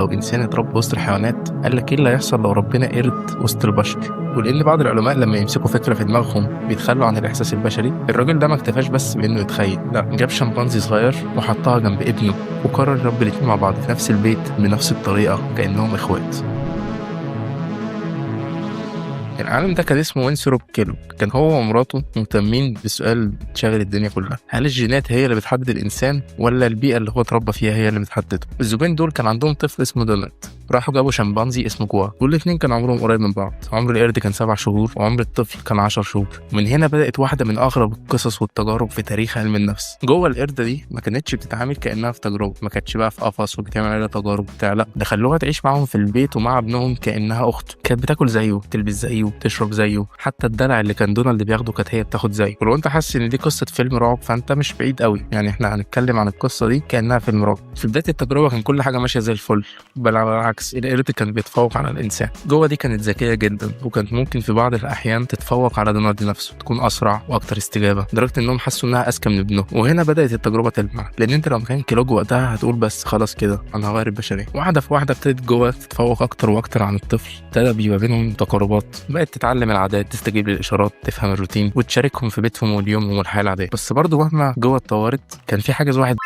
لو إنسان اتربى وسط الحيوانات، قال لك إيه اللي هيحصل لو ربنا قرد وسط البشر؟ ولأن بعض العلماء لما يمسكوا فكرة في دماغهم بيتخلوا عن الإحساس البشري. الراجل ده ما اكتفاش بس بإنه يتخيل، لا، جاب شمبانزي صغير وحطها جنب ابنه وقرر يربي الاتنين مع بعض في نفس البيت بنفس الطريقة كأنهم إخوات. العالم ده كان اسمه وينثروب كيلوج. كان هو ومراته مهتمين بسؤال شاغل الدنيا كلها: هل الجينات هي اللي بتحدد الانسان ولا البيئه اللي هو اتربى فيها هي اللي بتحدده؟ الزوجين دول كان عندهم طفل اسمه دونالد. راحوا جابوا شمبانزي اسمه جوا، والاثنين كانوا عمرهم قريب من بعض. عمر القرد كان 7 شهور وعمر الطفل كان 10 شهور. ومن هنا بدات واحده من اغرب القصص والتجارب في تاريخ علم النفس. جوا القرده دي ما كانتش بتتعامل كانها في تجربه، ما كانتش بقى في قفص وبتعمل عليها تجارب بتاع، لا، ده خلوها تعيش معاهم في البيت ومع ابنهم كانها اخت. كانت بتاكل زيه، تلبس زيه، تشرب زيه، حتى الدلع اللي كان دونالد بياخده كانت هي بتاخد زيه. ولو انت حاسس ان دي قصه فيلم رعب فانت مش بعيد قوي، يعني احنا هنتكلم عن القصه دي كانها فيلم رعب. في بدايه التجربه كان كل حاجه ماشيه زي الفل، بل على العكس، القرد كان بيتفوق على الانسان. جوه دي كانت ذكيه جدا، وكانت ممكن في بعض الاحيان تتفوق على دونالد نفسه، تكون اسرع واكتر استجابه، لدرجه انهم حسوا انها اذكى من ابنه. وهنا بدات التجربه تلمع، لان انت لو مكان كيلوج وقتها هتقول بس خلاص كده انا هغير البشريه. واحده في واحده ابتدت جوه تتفوق اكتر واكتر عن الطفل. ابتدى بيبقى بينهم تقاربات، بقت تتعلم العادات، تستجيب للاشارات، تفهم الروتين، وتشاركهم في بيتهم واليوم والحياه العاديه. بس برضه مهما جوه اتطورت كان في حاجز واحد